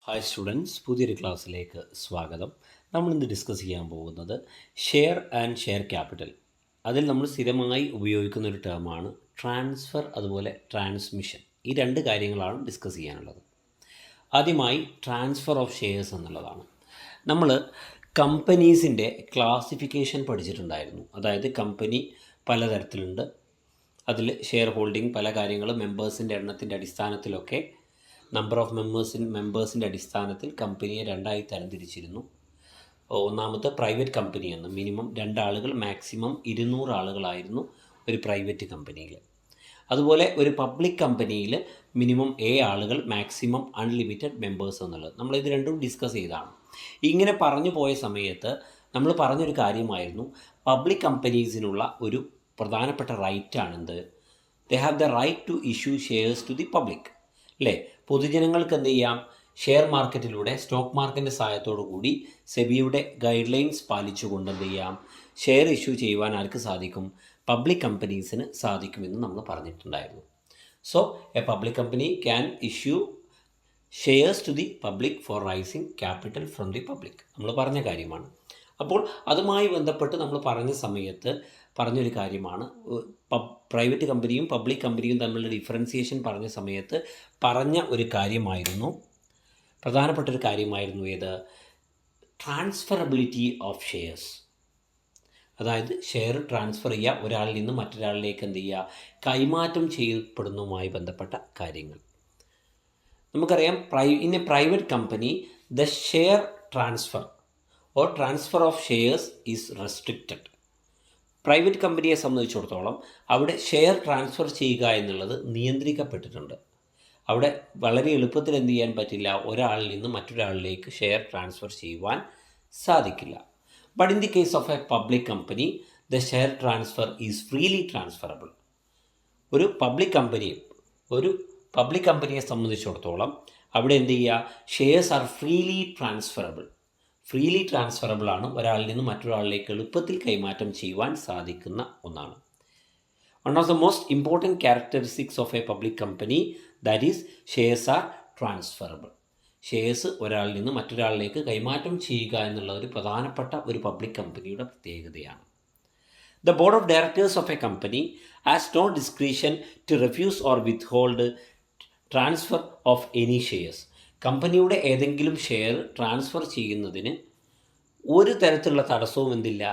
Hi students, പുതിയൊരു ക്ലാസ്സിലേക്ക് സ്വാഗതം. നമ്മളിന്ന് ഡിസ്കസ് ചെയ്യാൻ പോകുന്നത് ഷെയർ ആൻഡ് ഷെയർ ക്യാപിറ്റൽ. അതിൽ നമ്മൾ സ്ഥിരമായി ഉപയോഗിക്കുന്ന ഒരു ടേമാണ് ട്രാൻസ്ഫർ, അതുപോലെ ട്രാൻസ്മിഷൻ. ഈ രണ്ട് കാര്യങ്ങളാണ് ഡിസ്കസ് ചെയ്യാനുള്ളത്. ആദ്യമായി ട്രാൻസ്ഫർ ഓഫ് ഷെയർസ് എന്നുള്ളതാണ്. നമ്മൾ കമ്പനീസിൻ്റെ ക്ലാസിഫിക്കേഷൻ പഠിച്ചിട്ടുണ്ടായിരുന്നു. അതായത് കമ്പനി പലതരത്തിലുണ്ട്. അതിൽ ഷെയർ ഹോൾഡിംഗ് പല കാര്യങ്ങളും മെമ്പേഴ്സിൻ്റെ എണ്ണത്തിൻ്റെ അടിസ്ഥാനത്തിലൊക്കെ നമ്പർ ഓഫ് മെമ്പേഴ്സിൻ്റെ അടിസ്ഥാനത്തിൽ കമ്പനിയെ രണ്ടായി തരംതിരിച്ചിരുന്നു. ഒന്നാമത്തെ പ്രൈവറ്റ് കമ്പനി എന്ന്, മിനിമം 2 ആളുകൾ, മാക്സിമം 200 ആളുകളായിരുന്നു ഒരു പ്രൈവറ്റ് കമ്പനിയിൽ. അതുപോലെ ഒരു പബ്ലിക് കമ്പനിയിൽ മിനിമം 7 ആളുകൾ, മാക്സിമം അൺലിമിറ്റഡ് മെമ്പേഴ്സ് എന്നുള്ളത് നമ്മളിത് രണ്ടും ഡിസ്കസ് ചെയ്തതാണ്. ഇങ്ങനെ പറഞ്ഞു പോയ സമയത്ത് നമ്മൾ പറഞ്ഞൊരു കാര്യമായിരുന്നു, പബ്ലിക് കമ്പനീസിനുള്ള ഒരു പ്രധാനപ്പെട്ട റൈറ്റാണെന്ത്, they have the right to issue shares to the public. അല്ലേ? പൊതുജനങ്ങൾക്ക് എന്ത് ചെയ്യാം? ഷെയർ മാർക്കറ്റിലൂടെ, സ്റ്റോക്ക് മാർക്കറ്റിൻ്റെ സഹായത്തോടു കൂടി സെബിയുടെ ഗൈഡ് ലൈൻസ് പാലിച്ചുകൊണ്ട് എന്ത് ചെയ്യാം? ഷെയർ ഇഷ്യൂ ചെയ്യുവാൻ ആർക്ക് സാധിക്കും? പബ്ലിക് കമ്പനീസിന് സാധിക്കുമെന്ന് നമ്മൾ പറഞ്ഞിട്ടുണ്ടായിരുന്നു. So a public company can issue shares to the public for raising capital from the public. നമ്മൾ പറഞ്ഞ കാര്യമാണ്. അപ്പോൾ അതുമായി ബന്ധപ്പെട്ട് നമ്മൾ പറഞ്ഞ സമയത്ത് പറഞ്ഞൊരു കാര്യമാണ്, പ്രൈവറ്റ് കമ്പനിയും പബ്ലിക് കമ്പനിയും തമ്മിലുള്ള ഡിഫറൻസിയേഷൻ പറഞ്ഞ സമയത്ത് പറഞ്ഞ ഒരു കാര്യമായിരുന്നു, പ്രധാനപ്പെട്ടൊരു കാര്യമായിരുന്നു ഏത്? Transferability of shares. അതായത് ഷെയർ ട്രാൻസ്ഫർ ചെയ്യുക, ഒരാളിൽ നിന്ന് മറ്റൊരാളിലേക്ക് എന്ത് ചെയ്യുക? കൈമാറ്റം ചെയ്യപ്പെടുന്നതുമായി ബന്ധപ്പെട്ട കാര്യങ്ങൾ. നമുക്കറിയാം, in A private company the share transfer or transfer of shares is restricted. Private കമ്പനിയെ സംബന്ധിച്ചിടത്തോളം അവിടെ ഷെയർ ട്രാൻസ്ഫർ ചെയ്യുക എന്നുള്ളത് നിയന്ത്രിക്കപ്പെട്ടിട്ടുണ്ട്. അവിടെ വളരെ എളുപ്പത്തിൽ എന്ത് ചെയ്യാൻ പറ്റില്ല? ഒരാളിൽ നിന്ന് മറ്റൊരാളിലേക്ക് ഷെയർ ട്രാൻസ്ഫർ ചെയ്യുവാൻ സാധിക്കില്ല. But in the case of A public company the share transfer is freely transferable. ഒരു പബ്ലിക് കമ്പനിയെ സംബന്ധിച്ചിടത്തോളം അവിടെ എന്ത് ചെയ്യുക? ഷെയർസ് ആർ ഫ്രീലി ട്രാൻസ്ഫറബിൾ ആണ്. ഒരാളിൽ നിന്ന് മറ്റൊരാളിലേക്ക് എളുപ്പത്തിൽ കൈമാറ്റം ചെയ്യുവാൻ സാധിക്കുന്ന ഒന്നാണ്. One of the most important characteristics of A public company that is shares are transferable. Shares ഒരാളിൽ നിന്ന് മറ്റൊരാളിലേക്ക് കൈമാറ്റം ചെയ്യുക എന്നുള്ള ഒരു പ്രധാനപ്പെട്ട ഒരു പബ്ലിക് കമ്പനിയുടെ പ്രത്യേകതയാണ്. The board of directors of a company has no discretion to refuse or withhold transfer of any shares. കമ്പനിയുടെ ഏതെങ്കിലും ഷെയർ ട്രാൻസ്ഫർ ചെയ്യുന്നതിന് ഒരു തരത്തിലുള്ള തടസ്സവും എന്തില്ല?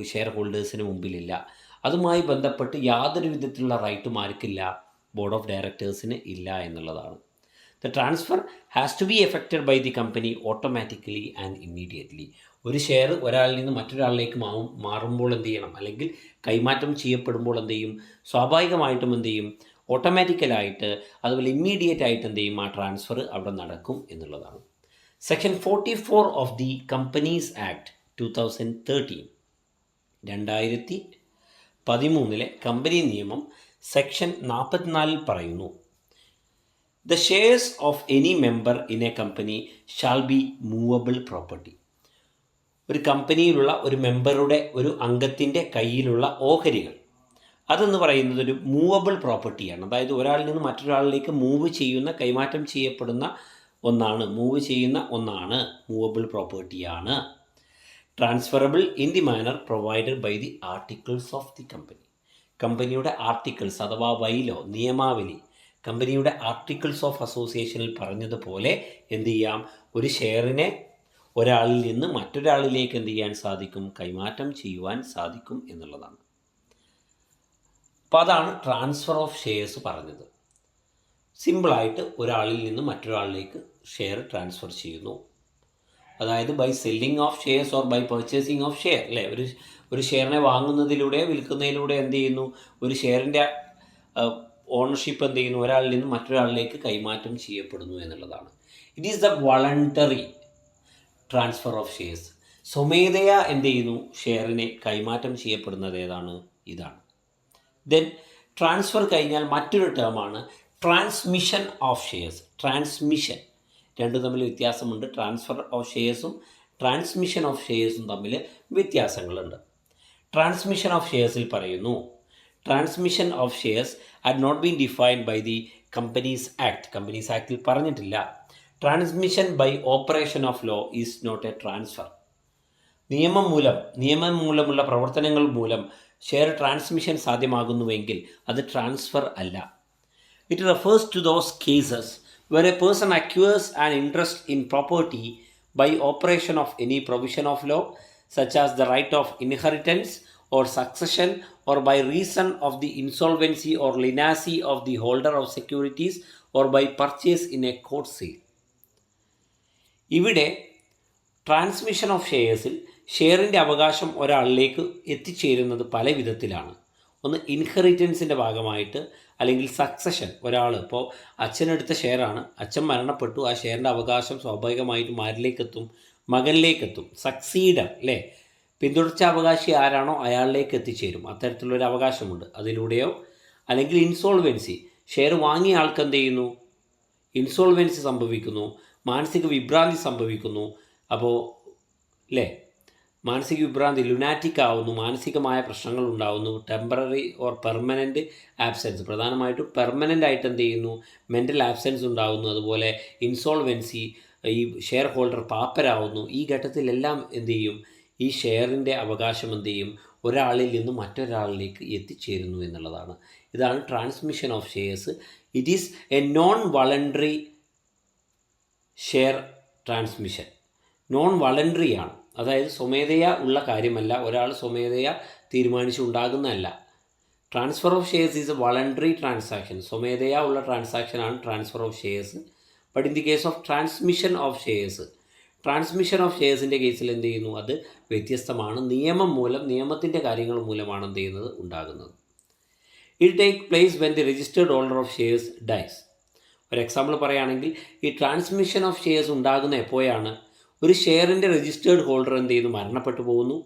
ഷെയർ ഹോൾഡേഴ്സിന് മുമ്പിലില്ല. അതുമായി ബന്ധപ്പെട്ട് യാതൊരു വിധത്തിലുള്ള റൈറ്റും ആർക്കില്ല? ബോർഡ് ഓഫ് ഡയറക്ടേഴ്സിന് ഇല്ല എന്നുള്ളതാണ്. The transfer has to be effected by the company automatically and immediately. ഒരു ഷെയർ ഒരാളിൽ നിന്ന് മറ്റൊരാളിലേക്ക് മാറുമ്പോൾ എന്ത് ചെയ്യണം? അല്ലെങ്കിൽ കൈമാറ്റം ചെയ്യപ്പെടുമ്പോൾ എന്ത് ചെയ്യും? സ്വാഭാവികമായിട്ടും എന്ത് ചെയ്യും? ഓട്ടോമാറ്റിക്കലായിട്ട്, അതുപോലെ ഇമ്മീഡിയറ്റ് ആയിട്ട് എന്ത് ചെയ്യും? ആ ട്രാൻസ്ഫർ അവിടെ നടക്കും എന്നുള്ളതാണ്. Section 44 of the companies act 2013, 2013 company നിയമം സെക്ഷൻ 44 പറയുന്നു, the shares of any member in A company shall be movable property. ഒരു കമ്പനിയിലുള്ള ഒരു മെമ്പറുടെ, ഒരു അംഗത്തിൻ്റെ കയ്യിലുള്ള ഓഹരികൾ, അതെന്ന് പറയുന്നത് ഒരു മൂവബിൾ പ്രോപ്പർട്ടിയാണ്. അതായത് ഒരാളിൽ നിന്ന് മറ്റൊരാളിലേക്ക് കൈമാറ്റം ചെയ്യപ്പെടുന്ന ഒന്നാണ്, മൂവബിൾ പ്രോപ്പർട്ടിയാണ്. Transferable in the manner provided by the articles of the company. കമ്പനിയുടെ ആർട്ടിക്കിൾസ് അഥവാ നിയമാവലി, കമ്പനിയുടെ ആർട്ടിക്കിൾസ് ഓഫ് അസോസിയേഷനിൽ പറഞ്ഞതുപോലെ എന്ത് ചെയ്യാം? ഒരു ഷെയറിനെ ഒരാളിൽ നിന്ന് മറ്റൊരാളിലേക്ക് എന്ത് ചെയ്യാൻ സാധിക്കും? കൈമാറ്റം ചെയ്യുവാൻ സാധിക്കും എന്നുള്ളതാണ്. അപ്പോൾ അതാണ് ട്രാൻസ്ഫർ ഓഫ് ഷെയർസ് പറഞ്ഞത്. സിമ്പിളായിട്ട് ഒരാളിൽ നിന്ന് മറ്റൊരാളിലേക്ക് ഷെയർ ട്രാൻസ്ഫർ ചെയ്യുന്നു. അതായത് by selling of shares or by purchasing of share. അല്ലേ? ഒരു ഷെയറിനെ വാങ്ങുന്നതിലൂടെ വിൽക്കുന്നതിലൂടെ എന്ത് ചെയ്യുന്നു? ഒരു ഷെയറിൻ്റെ ഓണർഷിപ്പ് എന്ത് ചെയ്യുന്നു? ഒരാളിൽ നിന്ന് മറ്റൊരാളിലേക്ക് കൈമാറ്റം ചെയ്യപ്പെടുന്നു എന്നുള്ളതാണ്. It is the voluntary transfer of shares. സ്വമേധയാ എന്ത് ചെയ്യുന്നു? ഷെയറിനെ കൈമാറ്റം ചെയ്യപ്പെടുന്നത് ഏതാണ്? ഇതാണ്. ദെൻ ട്രാൻസ്ഫർ കഴിഞ്ഞാൽ മറ്റൊരു ടേമാണ് ട്രാൻസ്മിഷൻ ഓഫ് ഷെയർസ്. ട്രാൻസ്മിഷൻ രണ്ടും തമ്മിൽ വ്യത്യാസമുണ്ട്. ട്രാൻസ്ഫർ ഓഫ് ഷെയർസും ട്രാൻസ്മിഷൻ ഓഫ് ഷെയർസും തമ്മിൽ വ്യത്യാസങ്ങളുണ്ട്. ട്രാൻസ്മിഷൻ ഓഫ് ഷെയർസിൽ പറയുന്നു, transmission of shares had not been defined by the companies act. Companies ആക്ടിൽ പറഞ്ഞിട്ടില്ല. Transmission by operation of law is not a transfer. നിയമം മൂലമുള്ള പ്രവർത്തനങ്ങൾ മൂലം ഷെയർ ട്രാൻസ്മിഷൻ സാധ്യമാകുന്നുവെങ്കിൽ അത് ട്രാൻസ്ഫർ അല്ല. It refers to those cases where a person acquires an interest in property by operation of any provision of law, such as the right of inheritance or succession, or by reason of the insolvency or leniency of the holder of securities, or by purchase in a court sale. ഇവിടെ transmission of ഷെയർസിൽ ഷെയറിൻ്റെ അവകാശം ഒരാളിലേക്ക് എത്തിച്ചേരുന്നത് പല വിധത്തിലാണ്. ഒന്ന് ഇൻഹെറിറ്റൻസിൻ്റെ ഭാഗമായിട്ട്, അല്ലെങ്കിൽ succession. ഒരാൾ ഇപ്പോൾ അച്ഛനെടുത്ത ഷെയറാണ്, അച്ഛൻ മരണപ്പെട്ടു, ആ ഷെയറിൻ്റെ അവകാശം സ്വാഭാവികമായിട്ടും ആരിലേക്കെത്തും? മകനിലേക്കെത്തും. സക്സീഡർ അല്ലേ, പിന്തുടർച്ചാവകാശി ആരാണോ അയാളിലേക്ക് എത്തിച്ചേരും. അത്തരത്തിലുള്ളൊരു അവകാശമുണ്ട് അതിലൂടെയോ. അല്ലെങ്കിൽ ഇൻസോൾവൻസി, ഷെയർ വാങ്ങിയ ആൾക്ക് എന്ത് ചെയ്യുന്നു? ഇൻസോൾവൻസി സംഭവിക്കുന്നു, മാനസിക വിഭ്രാന്തി സംഭവിക്കുന്നു. അപ്പോൾ അല്ലേ, മാനസിക വിഭ്രാന്തി, ലുനാറ്റിക് ആവുന്നു, മാനസികമായ പ്രശ്നങ്ങൾ ഉണ്ടാകുന്നു. ടെമ്പററി ഓർ പെർമനൻറ്റ് ആബ്സെൻസ്, പ്രധാനമായിട്ടും പെർമനൻ്റ് ആയിട്ട് എന്ത് ചെയ്യുന്നു? മെൻ്റൽ ആബ്സെൻസ് ഉണ്ടാകുന്നു. അതുപോലെ ഇൻസോൾവൻസി, ഈ ഷെയർ ഹോൾഡർ പാപ്പരാവുന്നു. ഈ ഘട്ടത്തിലെല്ലാം എന്ത് ചെയ്യും? ഈ ഷെയറിൻ്റെ അവകാശം എന്ത് ചെയ്യും? ഒരാളിൽ നിന്ന് മറ്റൊരാളിലേക്ക് എത്തിച്ചേരുന്നു എന്നുള്ളതാണ്. ഇതാണ് transmission of shares. It is a non voluntary share transmission. Non voluntary ആണ്, അതായത് സ്വമേധയാ ഉള്ള കാര്യമല്ല, ഒരാൾ സ്വമേധയാ തീരുമാനിച്ചുണ്ടാകുന്നതല്ല. Transfer of shares is a voluntary transaction. സ്വമേധയാ ഉള്ള ട്രാൻസാക്ഷനാണ് transfer of shares. But in the case of transmission of shares, transmission of ഷെയർസിൻ്റെ കേസിൽ എന്ത് ചെയ്യുന്നു? അത് വ്യത്യസ്തമാണ്. നിയമത്തിൻ്റെ കാര്യങ്ങൾ മൂലമാണ് എന്ത് ചെയ്യുന്നത്? ഉണ്ടാകുന്നത്. It take place when the registered holder of shares dies. ഒരു എക്സാമ്പിൾ പറയുകയാണെങ്കിൽ, ഈ ട്രാൻസ്മിഷൻ ഓഫ് ഷെയർസ് ഉണ്ടാകുന്ന എപ്പോഴാണ്? ഒരു ഷെയറിൻ്റെ രജിസ്റ്റേർഡ് ഹോൾഡർ എന്ത് ചെയ്യുന്നു? മരണപ്പെട്ടു പോകുന്നു.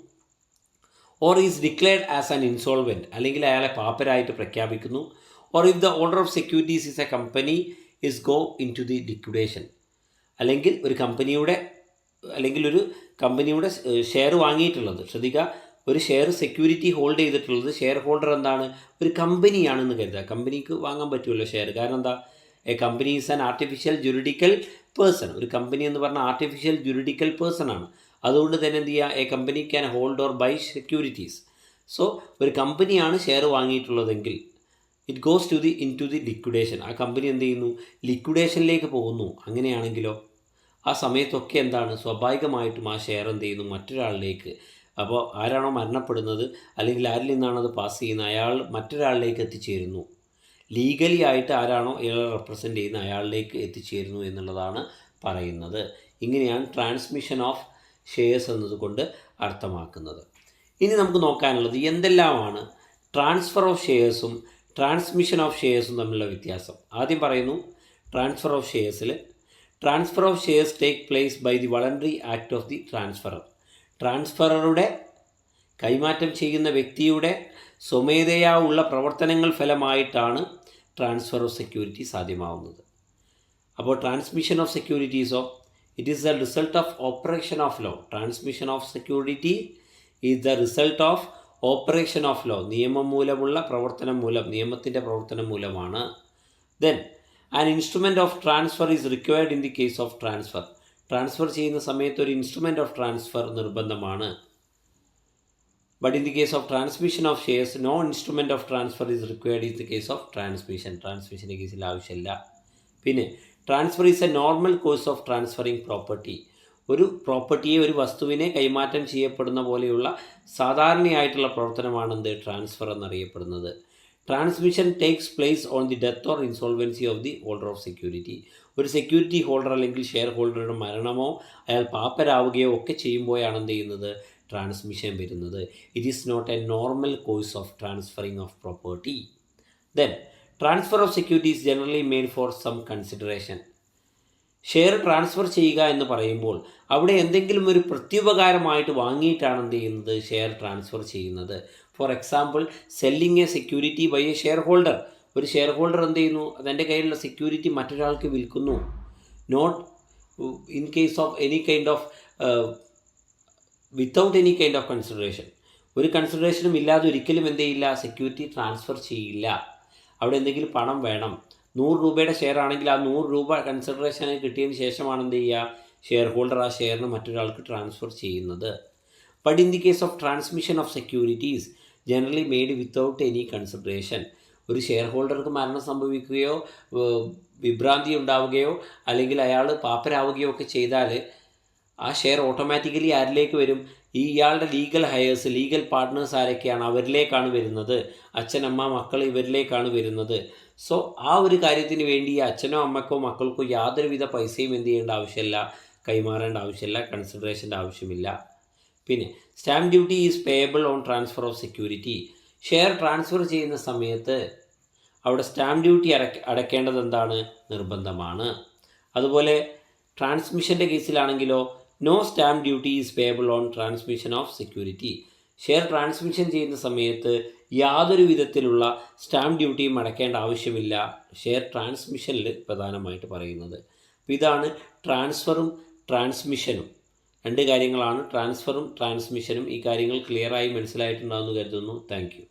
Or is declared as an insolvent, അല്ലെങ്കിൽ അയാളെ പാപ്പരായിട്ട് പ്രഖ്യാപിക്കുന്നു. Or if the holder of securities is a company is go in to the liquidation. അല്ലെങ്കിൽ ഒരു കമ്പനിയുടെ ഷെയർ വാങ്ങിയിട്ടുള്ളത്, ശ്രദ്ധിക്കുക, ഒരു ഷെയർ സെക്യൂരിറ്റി ഹോൾഡ് ചെയ്തിട്ടുള്ളത് ഷെയർ ഹോൾഡർ എന്താണ്? ഒരു കമ്പനിയാണെന്ന് കരുതുക. കമ്പനിക്ക് വാങ്ങാൻ പറ്റുമല്ലോ ഷെയർ, കാരണം എന്താ? A company is an artificial juridical person. ഒരു കമ്പനി എന്ന് പറഞ്ഞാൽ ആർട്ടിഫിഷ്യൽ ജുറിഡിക്കൽ പേഴ്സൺ ആണ്. അതുകൊണ്ട് തന്നെ എന്ത് ചെയ്യുക? A company can hold or buy securities. So ഒരു കമ്പനിയാണ് ഷെയർ വാങ്ങിയിട്ടുള്ളതെങ്കിൽ it goes in to the liquidation. ആ കമ്പനി എന്ത് ചെയ്യുന്നു? ലിക്വിഡേഷനിലേക്ക് പോകുന്നു. അങ്ങനെയാണെങ്കിലോ ആ സമയത്തൊക്കെ എന്താണ്? സ്വാഭാവികമായിട്ടും ആ ഷെയർ എന്ത് ചെയ്യുന്നു? മറ്റൊരാളിലേക്ക്. അപ്പോൾ ആരാണോ മരണപ്പെടുന്നത്, അല്ലെങ്കിൽ ആരിൽ നിന്നാണോ അത് പാസ് ചെയ്യുന്നത്, അയാൾ മറ്റൊരാളിലേക്ക് എത്തിച്ചേരുന്നു. ലീഗലി ആയിട്ട് ആരാണോ അയാളെ റെപ്രസെൻ്റ് ചെയ്യുന്ന അയാളിലേക്ക് എത്തിച്ചേരുന്നു എന്നുള്ളതാണ് പറയുന്നത്. ഇങ്ങനെയാണ് ട്രാൻസ്മിഷൻ ഓഫ് ഷെയർസ് എന്നതുകൊണ്ട് അർത്ഥമാക്കുന്നത്. ഇനി നമുക്ക് നോക്കാനുള്ളത് എന്തെല്ലാമാണ് ട്രാൻസ്ഫർ ഓഫ് ഷെയർസും ട്രാൻസ്മിഷൻ ഓഫ് ഷെയർസും തമ്മിലുള്ള വ്യത്യാസം. ആദ്യം പറയുന്നു, transfer of shares take place by the voluntary act of the transferor. ട്രാൻസ്ഫററുടെ, കൈമാറ്റം ചെയ്യുന്ന വ്യക്തിയുടെ സ്വമേധയാ ഉള്ള പ്രവർത്തനങ്ങൾ ഫലമായിട്ടാണ് ട്രാൻസ്ഫർ ഓഫ് സെക്യൂരിറ്റി സാധ്യമാവുന്നത്. അപ്പോൾ ട്രാൻസ്മിഷൻ ഓഫ് സെക്യൂരിറ്റീസോ, it is the result of operation of law. Transmission of security is the result of operation of law. നിയമത്തിൻ്റെ പ്രവർത്തനം മൂലമാണ്. Then an instrument of transfer is required in the case of transfer. Transfer ചെയ്യുന്ന സമയത്ത് ഒരു instrument of transfer നിർബന്ധമാണ്. But in the case of transmission of shares, no instrument of transfer is required in the case of transmission. ട്രാൻസ്മിഷൻ്റെ കേസിൽ ആവശ്യമില്ല. പിന്നെ transfer is A normal course of transferring property. ഒരു പ്രോപ്പർട്ടിയെ, ഒരു വസ്തുവിനെ കൈമാറ്റം ചെയ്യപ്പെടുന്ന പോലെയുള്ള സാധാരണയായിട്ടുള്ള പ്രവർത്തനമാണ് എന്ത്? ട്രാൻസ്ഫർ എന്നറിയപ്പെടുന്നത്. Transmission takes place on the death or insolvency of the holder of security. ഒരു സെക്യൂരിറ്റി ഹോൾഡർ അല്ലെങ്കിൽ ഷെയർ ഹോൾഡറുടെ മരണമോ അയാൾ പാപ്പരാവുകയോ ഒക്കെ ചെയ്യുമ്പോഴാണ് എന്ത് ചെയ്യുന്നത്? ട്രാൻസ്മിഷൻ വരുന്നത്. It is not a normal course of transferring of property. Then transfer of security is generally made for some consideration. Share transfer ചെയ്യുക എന്ന് പറയുമ്പോൾ അവിടെ എന്തെങ്കിലും ഒരു പ്രത്യുപകാരമായിട്ട് വാങ്ങിയിട്ടാണ് എന്ത് ചെയ്യുന്നത്? ഷെയർ ട്രാൻസ്ഫർ ചെയ്യുന്നത്. For example, selling a security by a share holder. ഒരു ഷെയർ ഹോൾഡർ എന്ത് ചെയ്യുന്നു? അതെൻ്റെ കയ്യിലുള്ള സെക്യൂരിറ്റി മറ്റൊരാൾക്ക് വിൽക്കുന്നു. Not in case of any kind of without any kind of consideration. ഒരു കൺസിഡറേഷനും ഇല്ലാതെ ഒരിക്കലും എന്ത് ചെയ്യില്ല? സെക്യൂരിറ്റി ട്രാൻസ്ഫർ ചെയ്യില്ല. അവിടെ എന്തെങ്കിലും പണം വേണം, 100 രൂപയുടെ ഷെയർ ആണെങ്കിൽ ആ 100 രൂപ കൺസിഡറേഷൻ കിട്ടിയതിന് ശേഷമാണ് എന്ത് ചെയ്യുക, ഷെയർ ഹോൾഡർ ആ ഷെയറിന് മറ്റൊരാൾക്ക് ട്രാൻസ്ഫർ ചെയ്യുന്നത്. But in the case of transmission of securities generally made without any consideration, ഒരു ഷെയർ ഹോൾഡർക്ക് മരണം സംഭവിക്കുകയോ വിഭ്രാന്തി ഉണ്ടാവുകയോ അല്ലെങ്കിൽ അയാൾ പാപ്പരാവുകയോ ഒക്കെ ചെയ്താൽ ആ ഷെയർ ഓട്ടോമാറ്റിക്കലി ആരിലേക്ക് വരും, ഇയാളുടെ ലീഗൽ ഹയേഴ്സ്, ലീഗൽ പാർട്ട്നേഴ്സ് ആരൊക്കെയാണ് അവരിലേക്കാണ് വരുന്നത്, അച്ഛനമ്മ മക്കൾ ഇവരിലേക്കാണ് വരുന്നത്. സോ ആ ഒരു കാര്യത്തിന് വേണ്ടി അച്ഛനോ അമ്മക്കോ മക്കൾക്കോ യാതൊരുവിധ പൈസയും എന്ത് ചെയ്യേണ്ട ആവശ്യമില്ല, കൈമാറേണ്ട ആവശ്യമില്ല, കൺസിഡറേഷൻ്റെ ആവശ്യമില്ല. പിന്നെ stamp duty is payable on transfer of security. Share transfer ചെയ്യുന്ന സമയത്ത് അവിടെ സ്റ്റാമ്പ് ഡ്യൂട്ടി അടയ്ക്കേണ്ടത് എന്താണ്, നിർബന്ധമാണ്. അതുപോലെ ട്രാൻസ്മിഷൻ്റെ കേസിലാണെങ്കിലോ no stamp duty is payable on transmission of security. Share transmission ചെയ്യുന്ന സമയത്ത് യാതൊരു വിധത്തിലുള്ള സ്റ്റാമ്പ് ഡ്യൂട്ടിയും അടയ്ക്കേണ്ട ആവശ്യമില്ല, ഷെയർ ട്രാൻസ്മിഷനിൽ പ്രധാനമായിട്ട് പറയുന്നത്. അപ്പോൾ ഇതാണ് ട്രാൻസ്ഫറും ട്രാൻസ്മിഷനും, രണ്ട് കാര്യങ്ങളാണ് ട്രാൻസ്ഫറും ട്രാൻസ്മിഷനും. ഈ കാര്യങ്ങൾ ക്ലിയറായി മനസ്സിലായിട്ടുണ്ടാകുമെന്ന് കരുതുന്നു. Thank you.